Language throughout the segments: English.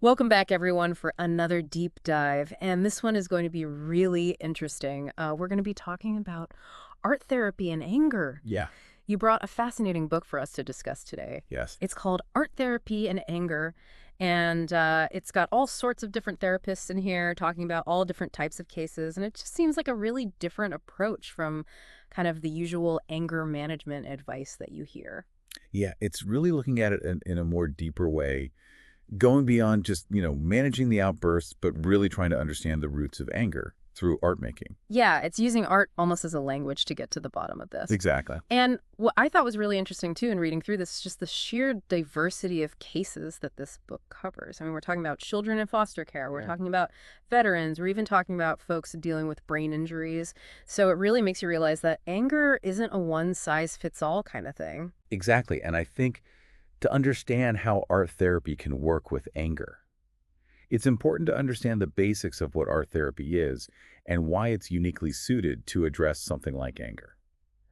Welcome back, everyone, for another deep dive. And this one is going to be really interesting. We're going to be talking about art therapy and anger. Yeah. You brought a fascinating book for us to discuss today. Yes. It's called Art Therapy and Anger. And it's got all sorts of different therapists in here talking about all different types of cases. And it just seems like a really different approach from kind of the usual anger management advice that you hear. Yeah. It's really looking at it in a more deeper way, going beyond just, managing the outbursts, but really trying to understand the roots of anger through art making. Yeah, it's using art almost as a language to get to the bottom of this. Exactly. And what I thought was really interesting, too, in reading through this, is just the sheer diversity of cases that this book covers. I mean, we're talking about children in foster care. We're talking about veterans. We're even talking about folks dealing with brain injuries. So it really makes you realize that anger isn't a one-size-fits-all kind of thing. Exactly. And I think to understand how art therapy can work with anger, it's important to understand the basics of what art therapy is and why it's uniquely suited to address something like anger.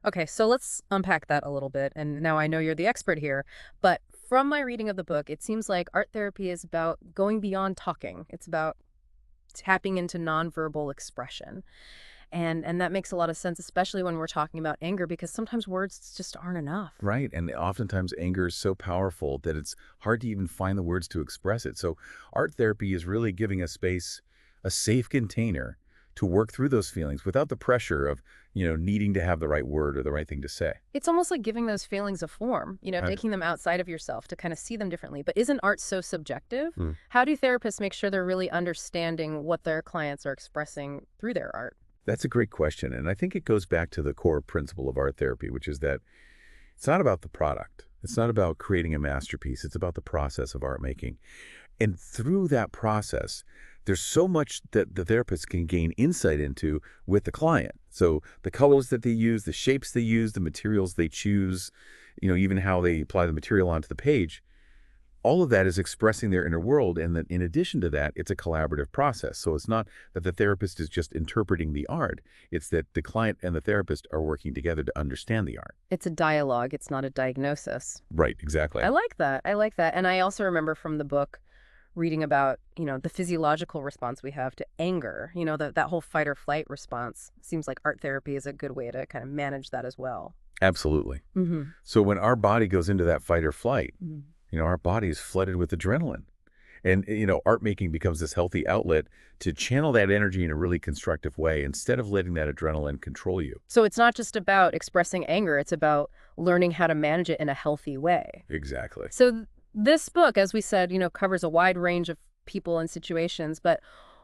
Okay, so let's unpack that a little bit. And now I know you're the expert here, but from my reading of the book, it seems like art therapy is about going beyond talking. It's about tapping into nonverbal expression. And that makes a lot of sense, especially when we're talking about anger, because sometimes words just aren't enough. Right. And oftentimes anger is so powerful that it's hard to even find the words to express it. So art therapy is really giving a space, a safe container to work through those feelings without the pressure of, needing to have the right word or the right thing to say. It's almost like giving those feelings a form, Right. taking them outside of yourself to kind of see them differently. But isn't art so subjective? Hmm. How do therapists make sure they're really understanding what their clients are expressing through their art? That's a great question. And I think it goes back to the core principle of art therapy, which is that it's not about the product. It's not about creating a masterpiece. It's about the process of art making. And through that process, there's so much that the therapist can gain insight into with the client. So the colors that they use, the shapes they use, the materials they choose, even how they apply the material onto the page, all of that is expressing their inner world. And that in addition to that, it's a collaborative process. So it's not that the therapist is just interpreting the art. It's that the client and the therapist are working together to understand the art. It's a dialogue. It's not a diagnosis. Right, exactly. I like that. I like that. And I also remember from the book reading about, the physiological response we have to anger, that whole fight or flight response. Seems like art therapy is a good way to kind of manage that as well. Absolutely. Mm-hmm. So when our body goes into that fight or flight, our body is flooded with adrenaline. And, art making becomes this healthy outlet to channel that energy in a really constructive way instead of letting that adrenaline control you. So it's not just about expressing anger, it's about learning how to manage it in a healthy way. Exactly. So this book, as we said, covers a wide range of people and situations, but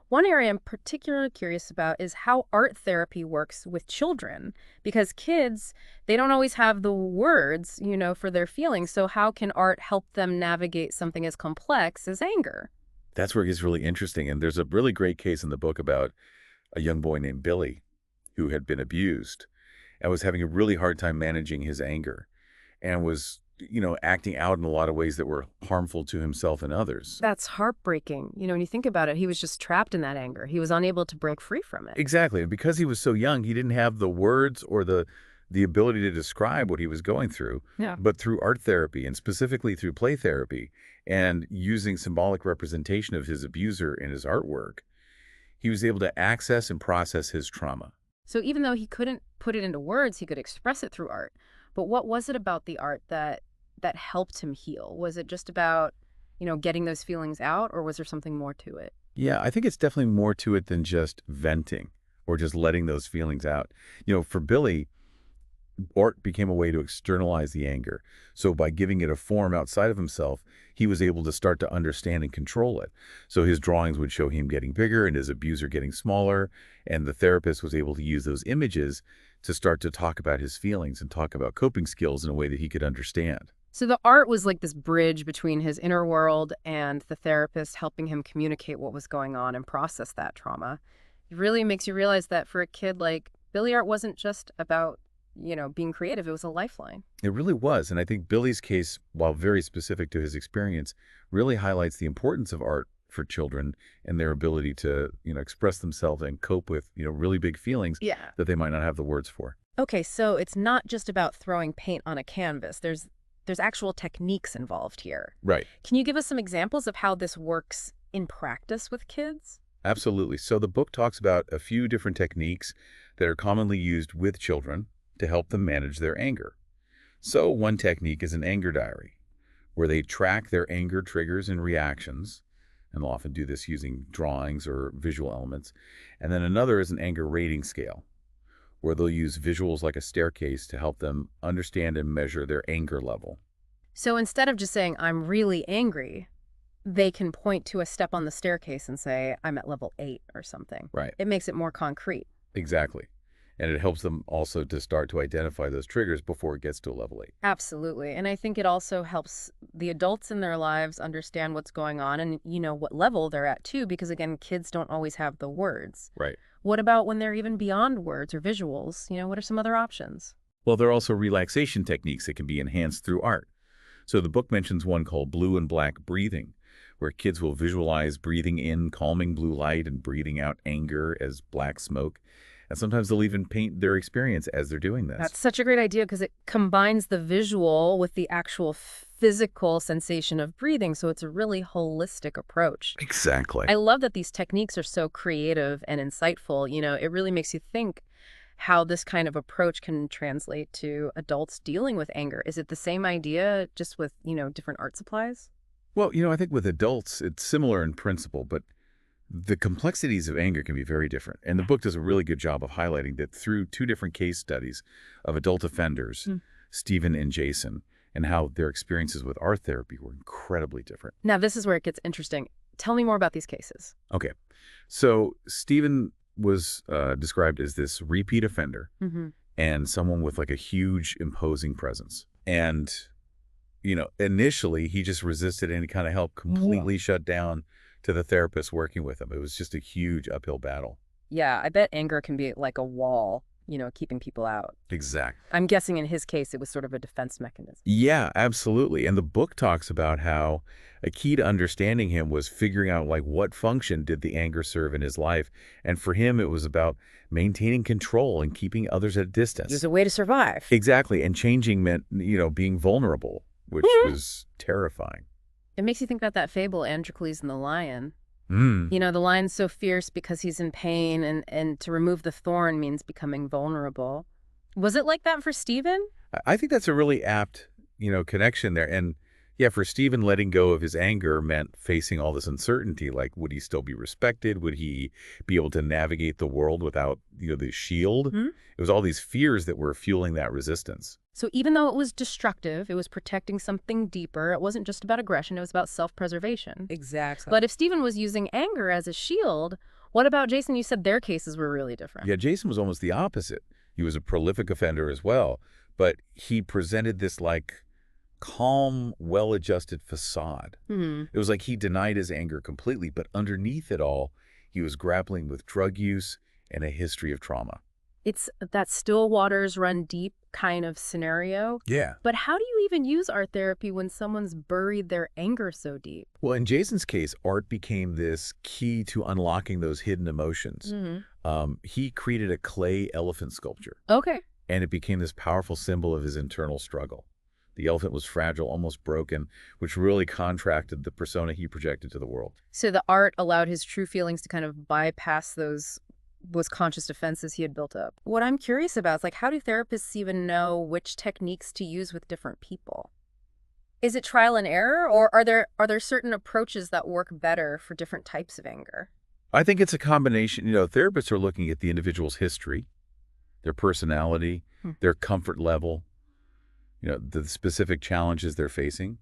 one area I'm particularly curious about is how art therapy works with children, because kids, they don't always have the words, for their feelings. So how can art help them navigate something as complex as anger? That's where it gets really interesting. And there's a really great case in the book about a young boy named Billy who had been abused and was having a really hard time managing his anger and was, acting out in a lot of ways that were harmful to himself and others. That's heartbreaking. When you think about it, he was just trapped in that anger. He was unable to break free from it. Exactly. And because he was so young, he didn't have the words or the ability to describe what he was going through. Yeah. But through art therapy and specifically through play therapy and using symbolic representation of his abuser in his artwork, he was able to access and process his trauma. So even though he couldn't put it into words, he could express it through art. But what was it about the art that helped him heal? Was it just about, getting those feelings out, or was there something more to it? Yeah, I think it's definitely more to it than just venting or just letting those feelings out. For Billy, art became a way to externalize the anger. So by giving it a form outside of himself, he was able to start to understand and control it. So his drawings would show him getting bigger and his abuser getting smaller. And the therapist was able to use those images to start to talk about his feelings and talk about coping skills in a way that he could understand. So the art was like this bridge between his inner world and the therapist, helping him communicate what was going on and process that trauma. It really makes you realize that for a kid like Billy, art wasn't just about, being creative. It was a lifeline. It really was. And I think Billy's case, while very specific to his experience, really highlights the importance of art for children and their ability to, express themselves and cope with, really big feelings Yeah. that they might not have the words for. Okay, so it's not just about throwing paint on a canvas. There's there's actual techniques involved here. Right. Can you give us some examples of how this works in practice with kids? Absolutely. So the book talks about a few different techniques that are commonly used with children to help them manage their anger. So one technique is an anger diary, where they track their anger triggers and reactions, and they'll often do this using drawings or visual elements. And then another is an anger rating scale, where they'll use visuals like a staircase to help them understand and measure their anger level. So instead of just saying, I'm really angry, they can point to a step on the staircase and say, I'm at level 8 or something. Right. It makes it more concrete. Exactly. And it helps them also to start to identify those triggers before it gets to a level 8. Absolutely. And I think it also helps the adults in their lives understand what's going on and, what level they're at too, because again, kids don't always have the words. Right. What about when they're even beyond words or visuals? What are some other options? Well, there are also relaxation techniques that can be enhanced through art. So the book mentions one called blue and black breathing, where kids will visualize breathing in calming blue light and breathing out anger as black smoke. And sometimes they'll even paint their experience as they're doing this. That's such a great idea because it combines the visual with the actual physical sensation of breathing. So it's a really holistic approach. Exactly. I love that these techniques are so creative and insightful. It really makes you think how this kind of approach can translate to adults dealing with anger. Is it the same idea just with, different art supplies? Well, I think with adults, it's similar in principle, but the complexities of anger can be very different. And the book does a really good job of highlighting that through 2 different case studies of adult offenders, Stephen and Jason, and how their experiences with art therapy were incredibly different. Now, this is where it gets interesting. Tell me more about these cases. Okay. So Stephen was described as this repeat offender and someone with like a huge imposing presence. And, initially he just resisted any kind of help, completely shut down to the therapist working with him. It was just a huge uphill battle. Yeah, I bet anger can be like a wall, keeping people out. Exactly. I'm guessing in his case, it was sort of a defense mechanism. Yeah, absolutely. And the book talks about how a key to understanding him was figuring out like what function did the anger serve in his life. And for him, it was about maintaining control and keeping others at a distance. There's a way to survive. Exactly. And changing meant, being vulnerable, which was terrifying. It makes you think about that fable, Androcles and the lion. Mm. The lion's so fierce because he's in pain, and to remove the thorn means becoming vulnerable. Was it like that for Stephen? I think that's a really apt, connection there. And yeah, for Stephen, letting go of his anger meant facing all this uncertainty. Like, would he still be respected? Would he be able to navigate the world without, the shield? It was all these fears that were fueling that resistance. So even though it was destructive, it was protecting something deeper. It wasn't just about aggression. It was about self-preservation. Exactly. But if Stephen was using anger as a shield, what about Jason? You said their cases were really different. Yeah, Jason was almost the opposite. He was a prolific offender as well, but he presented this like calm, well-adjusted facade. It was like he denied his anger completely, but underneath it all, he was grappling with drug use and a history of trauma. It's that still waters run deep kind of scenario. Yeah. But how do you even use art therapy when someone's buried their anger so deep? Well, in Jason's case, art became this key to unlocking those hidden emotions. He created a clay elephant sculpture. Okay. And it became this powerful symbol of his internal struggle. The elephant was fragile, almost broken, which really contracted the persona he projected to the world. So the art allowed his true feelings to kind of bypass those conscious defenses he had built up. What I'm curious about is, like, how do therapists even know which techniques to use with different people? Is it trial and error, or are there certain approaches that work better for different types of anger? I think it's a combination. Therapists are looking at the individual's history, their personality, their comfort level, the specific challenges they're facing.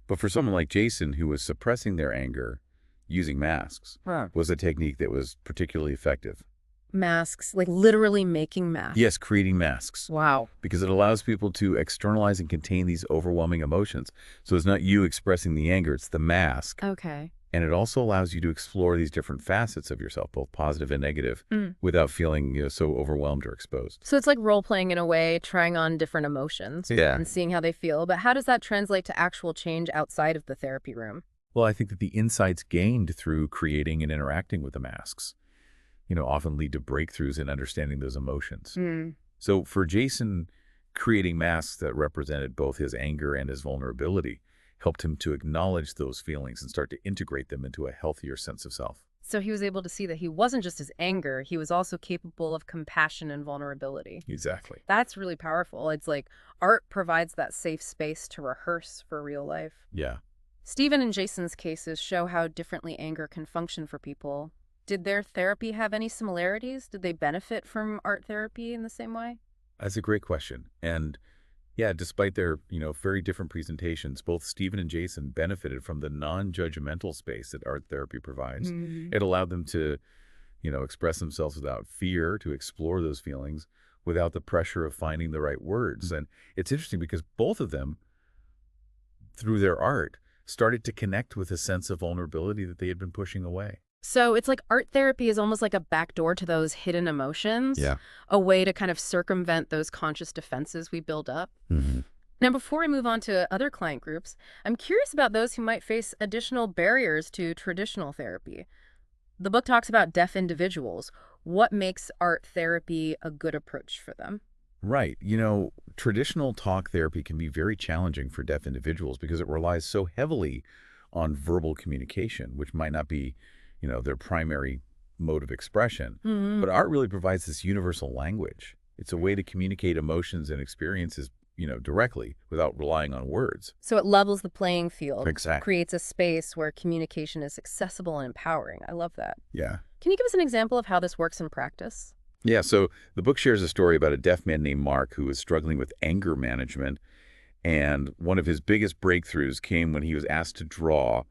But for someone like Jason, who was suppressing their anger using masks, was a technique that was particularly effective. Masks, like literally making masks? Yes, creating masks. Wow. Because it allows people to externalize and contain these overwhelming emotions. So it's not you expressing the anger, it's the mask. Okay. And it also allows you to explore these different facets of yourself, both positive and negative, without feeling so overwhelmed or exposed. So it's like role-playing in a way, trying on different emotions and seeing how they feel. But how does that translate to actual change outside of the therapy room? Well, I think that the insights gained through creating and interacting with the masks, often lead to breakthroughs in understanding those emotions. So for Jason, creating masks that represented both his anger and his vulnerability helped him to acknowledge those feelings and start to integrate them into a healthier sense of self. So he was able to see that he wasn't just his anger, he was also capable of compassion and vulnerability. Exactly. That's really powerful. It's like art provides that safe space to rehearse for real life. Yeah. Stephen and Jason's cases show how differently anger can function for people. Did their therapy have any similarities? Did they benefit from art therapy in the same way? That's a great question. And yeah, despite their, very different presentations, both Stephen and Jason benefited from the non-judgmental space that art therapy provides. It allowed them to, express themselves without fear, to explore those feelings without the pressure of finding the right words. And it's interesting because both of them, through their art, started to connect with a sense of vulnerability that they had been pushing away. So it's like art therapy is almost like a backdoor to those hidden emotions, Yeah. a way to kind of circumvent those conscious defenses we build up. Now, before we move on to other client groups, I'm curious about those who might face additional barriers to traditional therapy. The book talks about deaf individuals. What makes art therapy a good approach for them? Right. Traditional talk therapy can be very challenging for deaf individuals because it relies so heavily on verbal communication, which might not be, their primary mode of expression. But art really provides this universal language. It's a way to communicate emotions and experiences, directly without relying on words. So it levels the playing field, Exactly. creates a space where communication is accessible and empowering. I love that. Yeah. Can you give us an example of how this works in practice? Yeah, so the book shares a story about a deaf man named Mark who was struggling with anger management, and one of his biggest breakthroughs came when he was asked to draw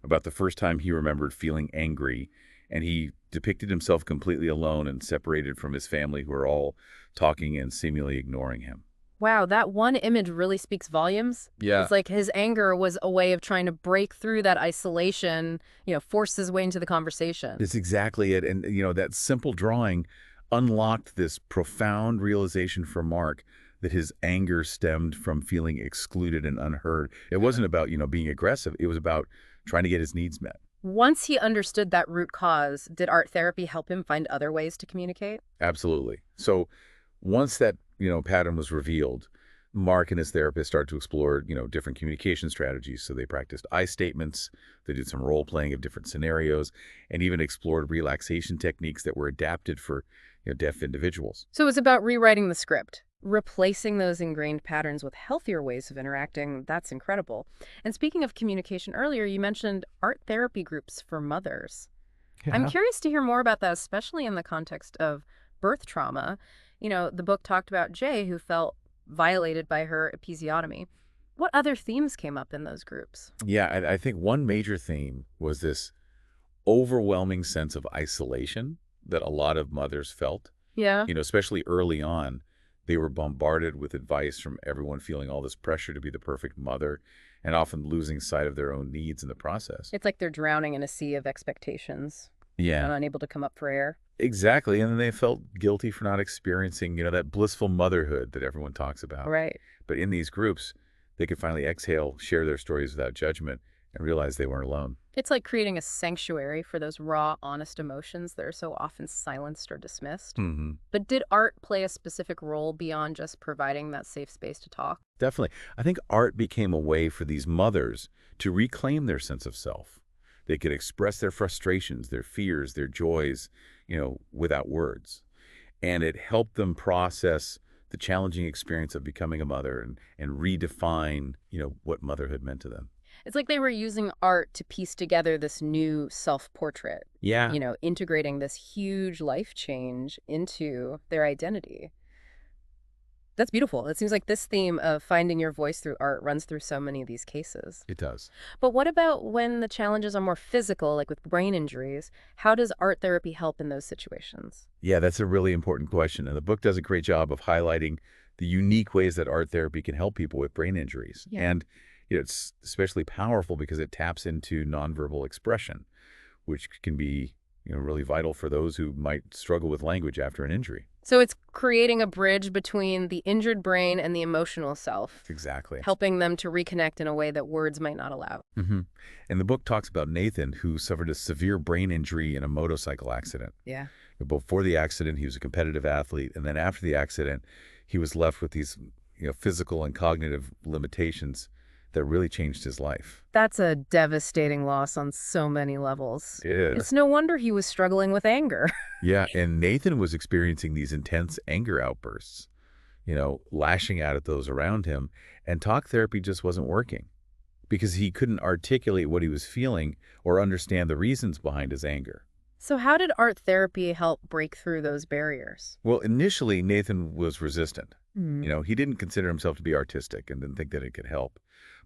about the first time he remembered feeling angry, and he depicted himself completely alone and separated from his family who are all talking and seemingly ignoring him. Wow, that one image really speaks volumes. Yeah. It's like his anger was a way of trying to break through that isolation, force his way into the conversation. That's exactly it. And, that simple drawing unlocked this profound realization for Mark that his anger stemmed from feeling excluded and unheard. It wasn't about, being aggressive. It was about trying to get his needs met. Once he understood that root cause, did art therapy help him find other ways to communicate? Absolutely. So once that, pattern was revealed, Mark and his therapist started to explore, different communication strategies. So they practiced I statements, they did some role playing of different scenarios, and even explored relaxation techniques that were adapted for, deaf individuals. So it's about rewriting the script, replacing those ingrained patterns with healthier ways of interacting. That's incredible. And speaking of communication earlier, you mentioned art therapy groups for mothers. I'm curious to hear more about that, especially in the context of birth trauma. The book talked about Jay, who felt violated by her episiotomy. What other themes came up in those groups? Yeah, I think one major theme was this overwhelming sense of isolation that a lot of mothers felt. Yeah. Especially early on, they were bombarded with advice from everyone, feeling all this pressure to be the perfect mother and often losing sight of their own needs in the process. It's like they're drowning in a sea of expectations Yeah, and unable to come up for air. exactly. And then they felt guilty for not experiencing, that blissful motherhood that everyone talks about. Right. But in these groups, they could finally exhale, share their stories without judgment, and realize they weren't alone. It's like creating a sanctuary for those raw, honest emotions that are so often silenced or dismissed. But did art play a specific role beyond just providing that safe space to talk? Definitely. I think art became a way for these mothers to reclaim their sense of self. They could express their frustrations, their fears, their joys, without words. And it helped them process the challenging experience of becoming a mother and redefine, what motherhood meant to them. It's like they were using art to piece together this new self-portrait, Yeah. integrating this huge life change into their identity. That's beautiful. It seems like this theme of finding your voice through art runs through so many of these cases. It does. But what about when the challenges are more physical, like with brain injuries? How does art therapy help in those situations? Yeah, that's a really important question. And the book does a great job of highlighting the unique ways that art therapy can help people with brain injuries. Yeah. And it's especially powerful because it taps into nonverbal expression, which can be really vital for those who might struggle with language after an injury. So it's creating a bridge between the injured brain and the emotional self, Exactly. helping them to reconnect in a way that words might not allow. And the book talks about Nathan, who suffered a severe brain injury in a motorcycle accident. Yeah. Before the accident, he was a competitive athlete. And then after the accident, he was left with these physical and cognitive limitations that really changed his life. That's a devastating loss on so many levels. It is. It's no wonder he was struggling with anger. Yeah, and Nathan was experiencing these intense anger outbursts, lashing out at those around him, and talk therapy just wasn't working because he couldn't articulate what he was feeling or understand the reasons behind his anger. So how did art therapy help break through those barriers? Well, initially, Nathan was resistant. Hmm. He didn't consider himself to be artistic and didn't think that it could help.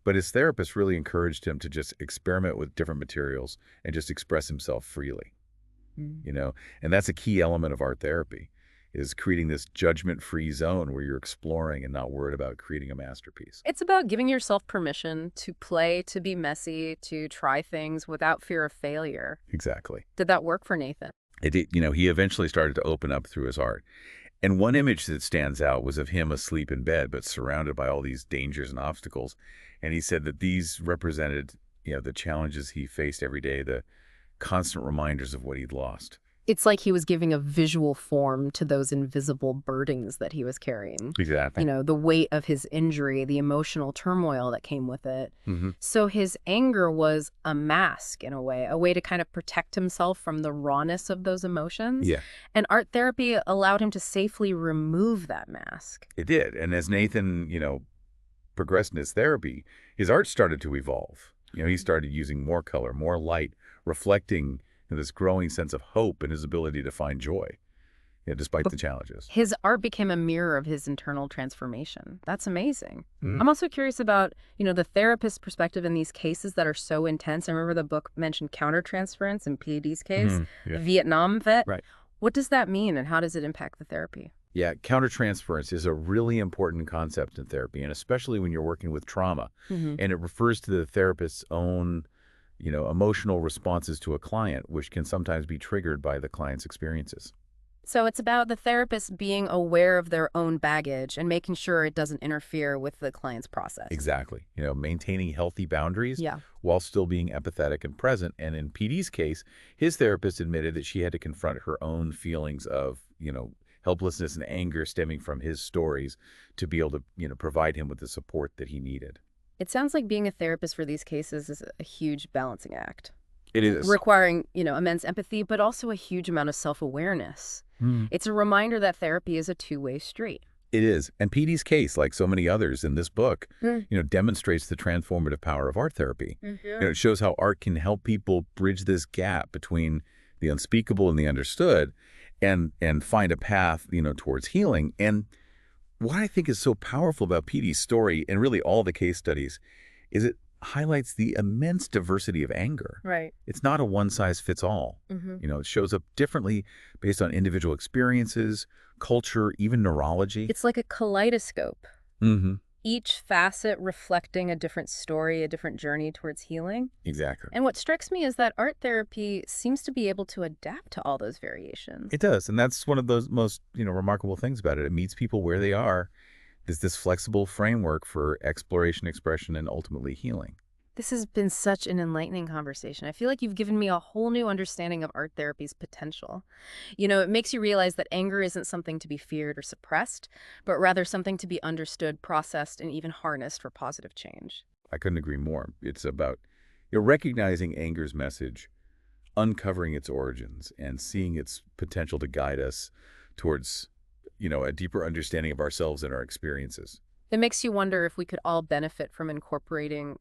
But his therapist really encouraged him to just experiment with different materials and just express himself freely, Mm. And that's a key element of art therapy, is creating this judgment-free zone where you're exploring and not worried about creating a masterpiece. It's about giving yourself permission to play, to be messy, to try things without fear of failure. Exactly. Did that work for Nathan? It did, he eventually started to open up through his art. And one image that stands out was of him asleep in bed, but surrounded by all these dangers and obstacles. And he said that these represented, the challenges he faced every day, the constant reminders of what he'd lost. It's like he was giving a visual form to those invisible burdens that he was carrying. Exactly. The weight of his injury, the emotional turmoil that came with it. Mm-hmm. So his anger was a mask in a way to kind of protect himself from the rawness of those emotions. Yeah. And art therapy allowed him to safely remove that mask. It did. And as Nathan, progressed in his therapy, his art started to evolve. He started using more color, more light, reflecting this growing sense of hope and his ability to find joy, despite the challenges. His art became a mirror of his internal transformation. That's amazing. Mm. I'm also curious about, the therapist's perspective in these cases that are so intense. I remember the book mentioned countertransference in PAD's case, Yeah. a Vietnam vet. Right. What does that mean and how does it impact the therapy? Yeah, countertransference is a really important concept in therapy, and especially when you're working with trauma. Mm-hmm. And it refers to the therapist's own, emotional responses to a client, which can sometimes be triggered by the client's experiences. So it's about the therapist being aware of their own baggage and making sure it doesn't interfere with the client's process. Exactly. Maintaining healthy boundaries Yeah. while still being empathetic and present. And in PD's case, his therapist admitted that she had to confront her own feelings of, helplessness and anger stemming from his stories to be able to, provide him with the support that he needed. It sounds like being a therapist for these cases is a huge balancing act. It is. Requiring, immense empathy, but also a huge amount of self-awareness. It's a reminder that therapy is a two-way street. It is. And PD's case, like so many others in this book, demonstrates the transformative power of art therapy. It shows how art can help people bridge this gap between the unspeakable and the understood and find a path, towards healing. And what I think is so powerful about PD's story and really all the case studies is it highlights the immense diversity of anger. Right. It's not a one-size-fits-all. It shows up differently based on individual experiences, culture, even neurology. It's like a kaleidoscope. Mm-hmm. Each facet reflecting a different story, a different journey towards healing. Exactly. And what strikes me is that art therapy seems to be able to adapt to all those variations. It does. And that's one of those most, remarkable things about it. It meets people where they are. There's this flexible framework for exploration, expression, and ultimately healing. This has been such an enlightening conversation. I feel like you've given me a whole new understanding of art therapy's potential. It makes you realize that anger isn't something to be feared or suppressed, but rather something to be understood, processed, and even harnessed for positive change. I couldn't agree more. It's about recognizing anger's message, uncovering its origins, and seeing its potential to guide us towards, a deeper understanding of ourselves and our experiences. It makes you wonder if we could all benefit from incorporating,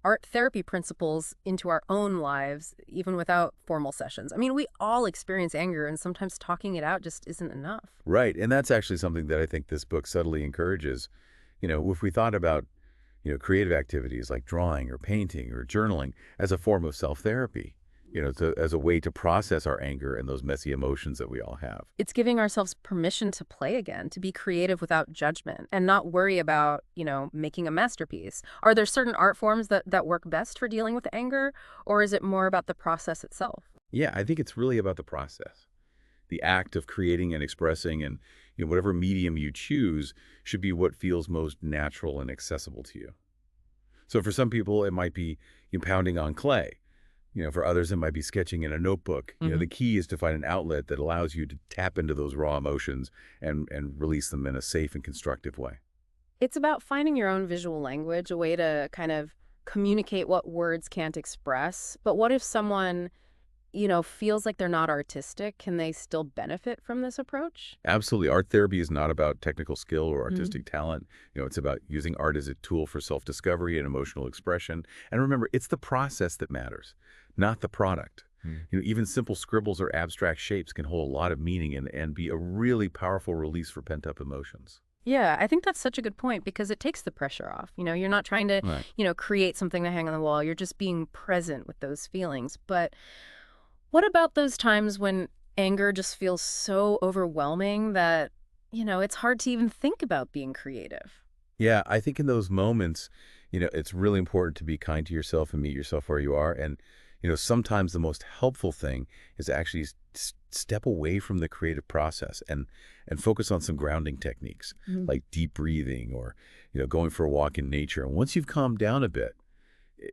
art therapy principles into our own lives, even without formal sessions. I mean, we all experience anger, and sometimes talking it out just isn't enough. Right. And that's actually something that I think this book subtly encourages. If we thought about, creative activities like drawing or painting or journaling as a form of self-therapy, as a way to process our anger and those messy emotions that we all have. It's giving ourselves permission to play again, to be creative without judgment, and not worry about, making a masterpiece. Are there certain art forms that work best for dealing with anger, or is it more about the process itself? Yeah, I think it's really about the process. The act of creating and expressing and, whatever medium you choose should be what feels most natural and accessible to you. So for some people, it might be pounding on clay. For others, it might be sketching in a notebook. The key is to find an outlet that allows you to tap into those raw emotions and release them in a safe and constructive way. It's about finding your own visual language, a way to kind of communicate what words can't express. But what if someone, feels like they're not artistic? Can they still benefit from this approach? Absolutely. Art therapy is not about technical skill or Mm. artistic talent. It's about using art as a tool for self-discovery and emotional expression. And remember, it's the process that matters, not the product. Even simple scribbles or abstract shapes can hold a lot of meaning and be a really powerful release for pent-up emotions. Yeah, I think that's such a good point because it takes the pressure off. You're not trying to, Right. create something to hang on the wall. You're just being present with those feelings. But what about those times when anger just feels so overwhelming that, it's hard to even think about being creative? Yeah, I think in those moments, it's really important to be kind to yourself and meet yourself where you are. And, sometimes the most helpful thing is to actually step away from the creative process and focus on some grounding techniques Mhm. like deep breathing or, going for a walk in nature. And once you've calmed down a bit,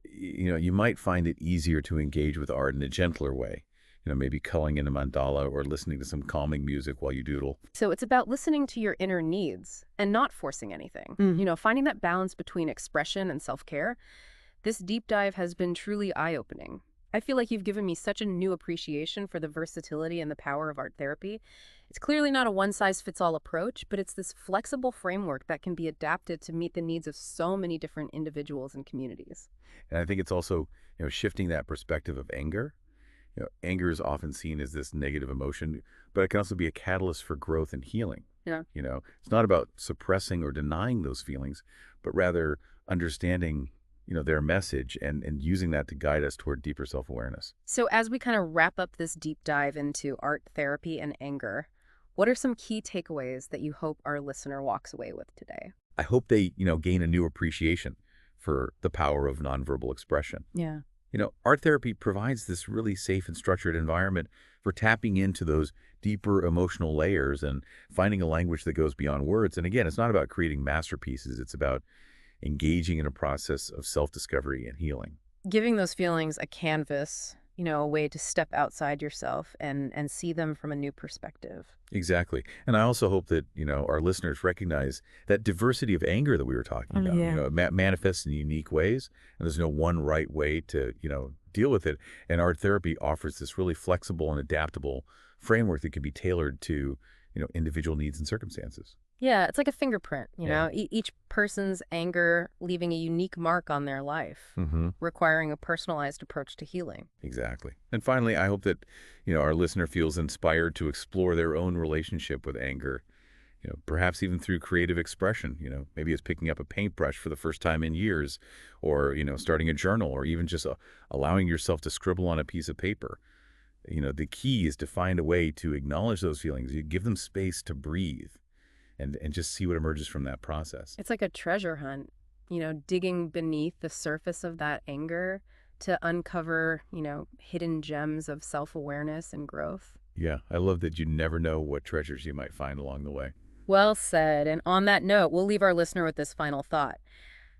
you might find it easier to engage with art in a gentler way. Maybe coloring in a mandala or listening to some calming music while you doodle. So it's about listening to your inner needs and not forcing anything. Finding that balance between expression and self-care. This deep dive has been truly eye-opening. I feel like you've given me such a new appreciation for the versatility and the power of art therapy. It's clearly not a one-size-fits-all approach, but it's this flexible framework that can be adapted to meet the needs of so many different individuals and communities. And I think it's also, shifting that perspective of anger. Anger is often seen as this negative emotion, but it can also be a catalyst for growth and healing. Yeah. It's not about suppressing or denying those feelings, but rather understanding, their message and using that to guide us toward deeper self-awareness. So as we kind of wrap up this deep dive into art therapy and anger, what are some key takeaways that you hope our listener walks away with today? I hope they, gain a new appreciation for the power of nonverbal expression. Yeah. Art therapy provides this really safe and structured environment for tapping into those deeper emotional layers and finding a language that goes beyond words. And again, it's not about creating masterpieces. It's about engaging in a process of self-discovery and healing. Giving those feelings a canvas, a way to step outside yourself and see them from a new perspective. Exactly. And I also hope that, our listeners recognize that diversity of anger that we were talking about. Yeah. It manifests in unique ways, and there's no one right way to, deal with it. And art therapy offers this really flexible and adaptable framework that can be tailored to, individual needs and circumstances. Yeah, it's like a fingerprint, Yeah. each person's anger leaving a unique mark on their life, Mm-hmm. requiring a personalized approach to healing. Exactly. And finally, I hope that, our listener feels inspired to explore their own relationship with anger, perhaps even through creative expression. Maybe it's picking up a paintbrush for the first time in years, or, starting a journal, or even just allowing yourself to scribble on a piece of paper. The key is to find a way to acknowledge those feelings. You give them space to breathe and just see what emerges from that process. It's like a treasure hunt, digging beneath the surface of that anger to uncover, hidden gems of self-awareness and growth. Yeah, I love that you never know what treasures you might find along the way. Well said. And on that note, we'll leave our listener with this final thought.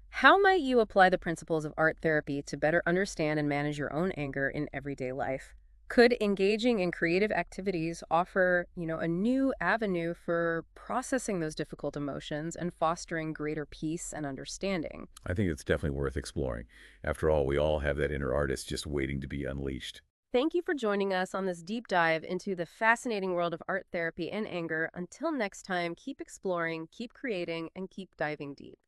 How might you apply the principles of art therapy to better understand and manage your own anger in everyday life? Could engaging in creative activities offer, a new avenue for processing those difficult emotions and fostering greater peace and understanding? I think it's definitely worth exploring. After all, we all have that inner artist just waiting to be unleashed. Thank you for joining us on this deep dive into the fascinating world of art therapy and anger. Until next time, keep exploring, keep creating, and keep diving deep.